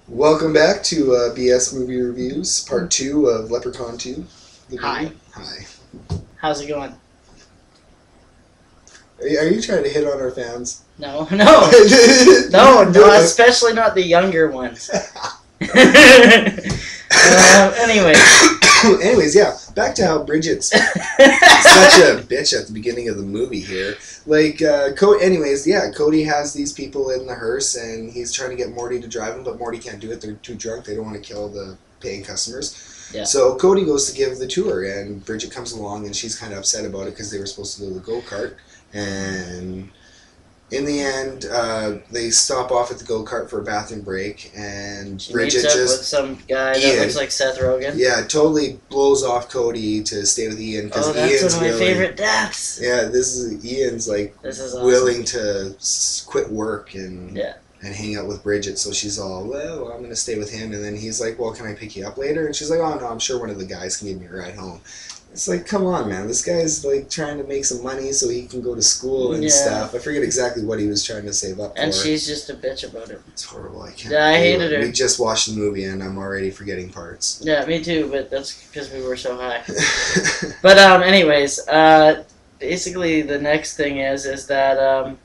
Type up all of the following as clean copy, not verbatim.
Welcome back to BS Movie Reviews, Part 2 of Leprechaun 2. The Hi. movie. Hi. How's it going? Are you trying to hit on our fans? No, no, no, especially not the younger ones. Anyway. Anyways, yeah, back to how Bridget's such a bitch at the beginning of the movie here. Like, Cody has these people in the hearse, and he's trying to get Morty to drive him, but Morty can't do it. They're too drunk. They don't want to kill the paying customers. Yeah. So Cody goes to give the tour, and Bridget comes along, and she's kind of upset about it because they were supposed to go to the go-kart. And in the end, they stop off at the go-kart for a bathroom break, and She Bridget meets up just... with some guy that Ian. looks like Seth Rogen. Yeah, tally blows off Cody to stay with Ian because That's Ian's one of my willing. favorite deaths. Yeah, this is Ian's like This is awesome. willing to quit work and Yeah. and hang out with Bridget. So she's all, well, I'm gonna stay with him, and then he's like, well, can I pick you up later? And she's like, oh no, I'm sure one of the guys can give me a ride home. It's like, come on, man, this guy's like trying to make some money so he can go to school and stuff. I forget exactly what he was trying to save up for. And she's just a bitch about it. It's horrible. I can't. Yeah, I hated her. We just watched the movie and I'm already forgetting parts. Yeah, me too, but that's because we were so high. But anyways, basically the next thing is that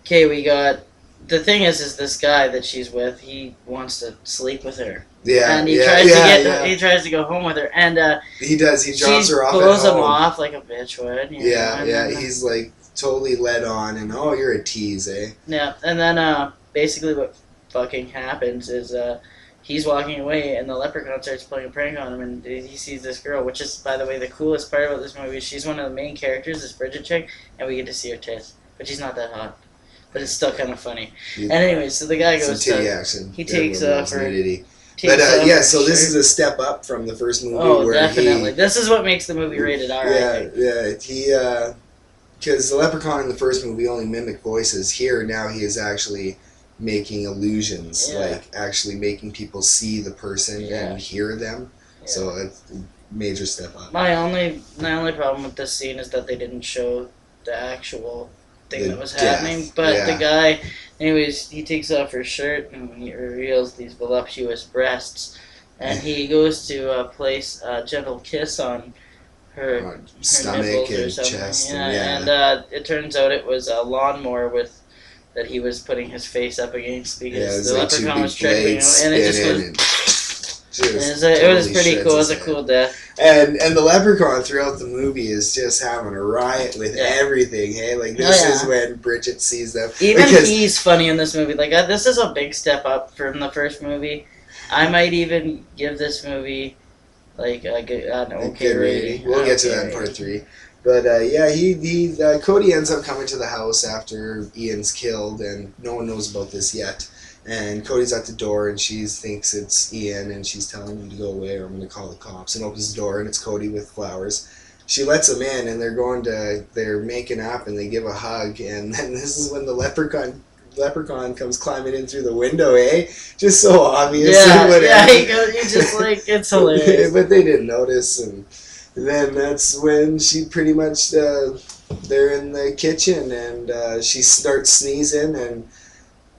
okay, we got the thing is this guy that she's with, he wants to sleep with her. Yeah, and he tries to go home with her, and he does. He drops her off. She blows at him home. off like a bitch would. He's like totally led on, and oh, you're a tease, eh? Yeah, and then basically what fucking happens is he's walking away, and the leprechaun starts playing a prank on him, and he sees this girl, which is, by the way, the coolest part about this movie. She's one of the main characters, this Bridget chick, and we get to see her tits, but she's not that hot. But it's still kind of funny. And anyway, so the guy goes titty action. He takes off her. But so this is a step up from the first movie. Oh, definitely. This is what makes the movie rated R. Yeah. Because the leprechaun in the first movie only mimicked voices. Here, now he is actually making illusions, like actually making people see the person and hear them. Yeah. So it's a major step up. My only problem with this scene is that they didn't show the actual thing that was happening, but the guy, anyways, he takes off her shirt and he reveals these voluptuous breasts, and he goes to place a gentle kiss on her stomach her and chest, and it turns out it was a lawnmower that he was putting his face up against because the leprechaun was tricking him, and it just goes. It was pretty cool. It was a cool death. And the leprechaun throughout the movie is just having a riot with everything. Hey, like this is when Bridget sees them. Even he's funny in this movie. Like this is a big step up from the first movie. I might even give this movie like an okay rating. We'll get to that in part 3. But Cody ends up coming to the house after Ian's killed, and no one knows about this yet. And Cody's at the door, and she thinks it's Ian, and she's telling him to go away, or I'm going to call the cops. And opens the door, and it's Cody with flowers. She lets him in, and they're making up, and they give a hug. And then this is when the leprechaun comes climbing in through the window, eh? Just so obvious. He's just like, it's hilarious. But they didn't notice, and then that's when she pretty much, they're in the kitchen, and she starts sneezing, and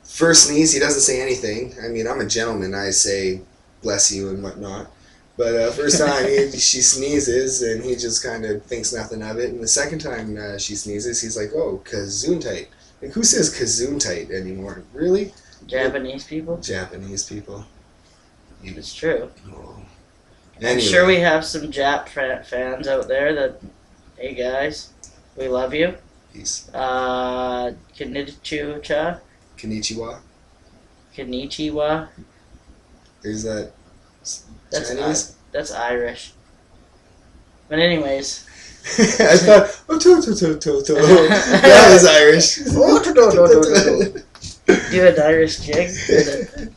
first sneeze, he doesn't say anything. I mean, I'm a gentleman. I say, bless you and whatnot. But first time she sneezes, and he just kind of thinks nothing of it. And the second time she sneezes, he's like, oh, Gesundheit. Like, who says Gesundheit anymore? Really? Japanese people? Japanese people. It's true. Oh. Anyway. I'm sure we have some Jap fans out there that, hey guys, we love you. Peace. Konnichiwa. Konnichiwa. Is that Chinese? That's Irish. But anyways. I thought, that was Irish. Do an Irish jig for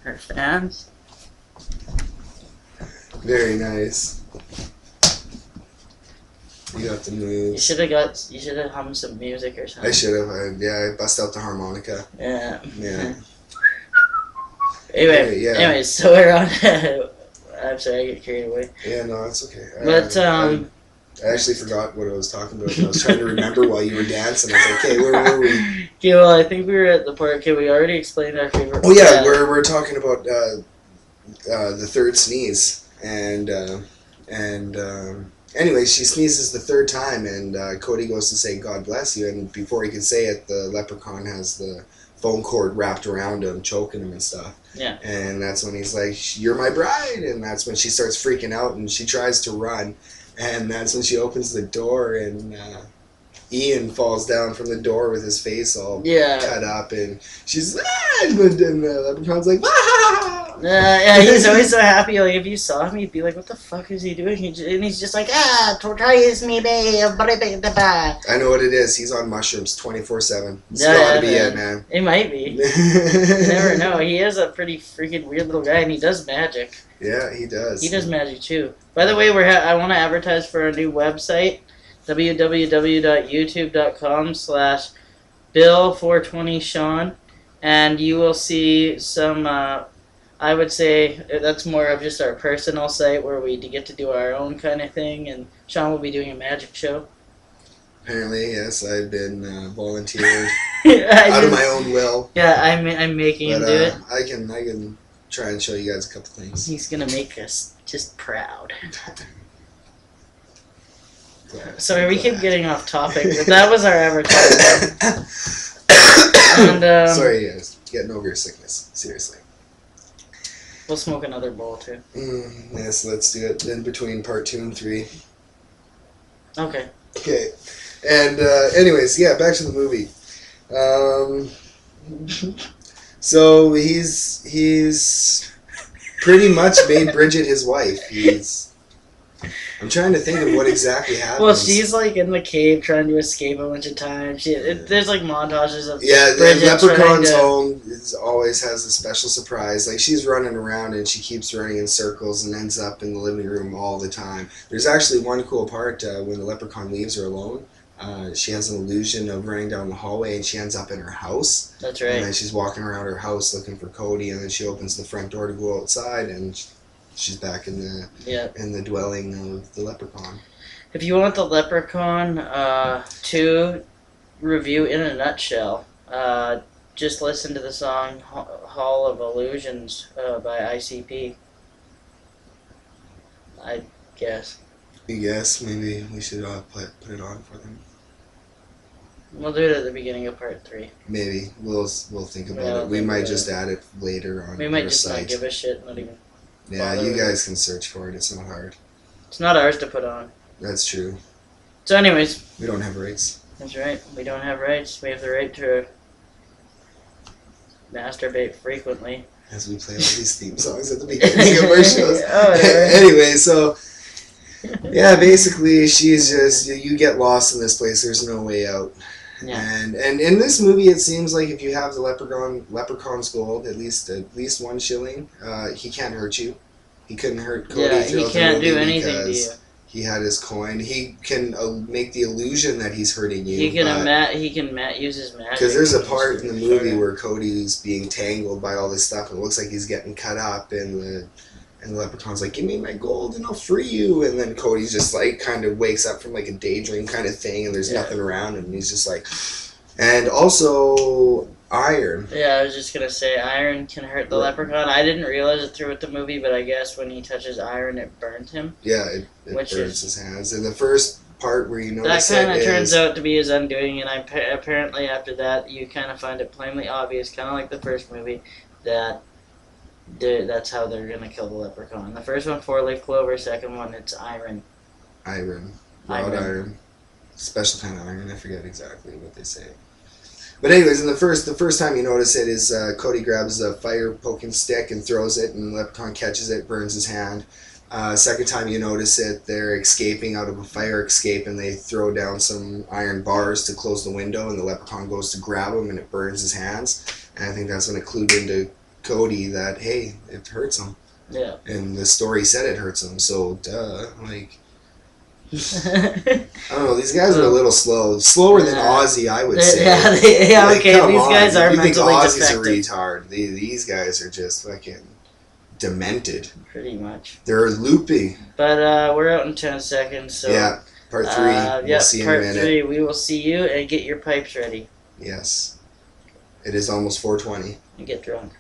her fans. Very nice. You got the moves. You should have hummed some music or something. I should have. I bust out the harmonica. Yeah. Anyways, so we're on. I'm sorry, I get carried away. Yeah, no, it's okay. But I actually forgot what I was talking about. I was trying to remember while you were dancing. I was like, okay, where were we? Okay, well, I think we were at the part. Okay, we already explained our favorite. Oh yeah, we're talking about the third sneeze, and anyway, she sneezes the third time, and Cody goes to say "God bless you," and before he can say it, the leprechaun has the phone cord wrapped around him, choking him and stuff. Yeah. And that's when he's like, "You're my bride," and that's when she starts freaking out, and she tries to run, and that's when she opens the door, and Ian falls down from the door with his face all cut up, and she's and the leprechaun's like, yeah, he's always so happy. Like if you saw him, you'd be like, "What the fuck is he doing?" And he's just like, tortillas me, babe. I know what it is. He's on mushrooms 24/7. It's gotta be it, man. It might be. You never know. He is a pretty freaking weird little guy, and he does magic. Yeah, he does. He does magic too. By the way, I want to advertise for a new website. www.youtube.com/Bill420Sean, and you will see some, I would say that's more of just our personal site where we get to do our own kind of thing, and Sean will be doing a magic show. Apparently, yes, I've been volunteered out of my own will. Yeah, I'm making him do it. I can try and show you guys a couple things. He's gonna make us just proud. Sorry, we keep getting off topic, but that was our advertisement. And, sorry, guys. Getting over your sickness. Seriously. We'll smoke another bowl, too. Yes, let's do it in between part 2 and 3. Okay. Okay. And, anyways, yeah, back to the movie. So, he's pretty much made Bridget his wife. I'm trying to think of what exactly happens. Well, she's like in the cave trying to escape a bunch of times. There's like montages of the Leprechaun's home always has a special surprise. Like she's running around and she keeps running in circles and ends up in the living room all the time. There's actually one cool part when the Leprechaun leaves her alone. She has an illusion of running down the hallway and she ends up in her house. That's right. And then she's walking around her house looking for Cody, and then she opens the front door to go outside and she's back in the dwelling of the Leprechaun. If you want the Leprechaun to review in a nutshell, just listen to the song Hall of Illusions by ICP. I guess. Yes, maybe we should put it on for them. We'll do it at the beginning of part 3. Maybe we'll think about it. We might just add it later on. We might just site. not give a shit. Not even. Yeah, you guys can search for it. It's not hard. It's not ours to put on. That's true. So, anyways. We don't have rights. That's right. We don't have rights. We have the right to masturbate frequently. As we play all these theme songs at the beginning of our shows. Oh, anyway, so yeah, basically she's just, you get lost in this place. There's no way out. Yeah. And in this movie, it seems like if you have the Leprechaun's gold, at least 1 shilling, he can't hurt you. He couldn't hurt Cody. Yeah, he can't do anything to you. He had his coin. He can make the illusion that he's hurting you. He can use his magic. Because there's a part in the movie where Cody's being tangled by all this stuff. It looks like he's getting cut up, and the Leprechaun's like, "Give me my gold and I'll free you." And then Cody's just like kind of wakes up from like a daydream kind of thing, and there's nothing around him. And he's just like, and also iron. Yeah, I was just gonna say iron can hurt the Leprechaun. I didn't realize it through with the movie, but I guess when he touches iron, it burns him. Yeah, it burns his hands. In the first part where you notice that kind of turns out to be his undoing, and apparently after that you kind of find it plainly obvious, kind of like the first movie, that that's how they're gonna kill the Leprechaun. The first one, 4-leaf clover. Second one, it's iron. Iron. Raw iron. Special kind of iron. I forget exactly what they say. But anyways, the first time you notice it is Cody grabs a fire poking stick and throws it, and the Leprechaun catches it, burns his hand. Second time you notice it, they're escaping out of a fire escape, and they throw down some iron bars to close the window, and the Leprechaun goes to grab him, and it burns his hands. And I think that's when it clued into Cody that, hey, it hurts him. Yeah. And the story said it hurts him, so like I don't know, these guys are a little slower than Ozzy, I would say. Yeah, okay, these guys are mentally defective. You think Ozzy's a retard. These guys are just fucking demented. Pretty much. They're loopy. But we're out in 10 seconds, so yeah. Part 3. We'll Yeah, see in a part minute. 3. We will see you, and get your pipes ready Yes. It is almost 4:20. and get drunk.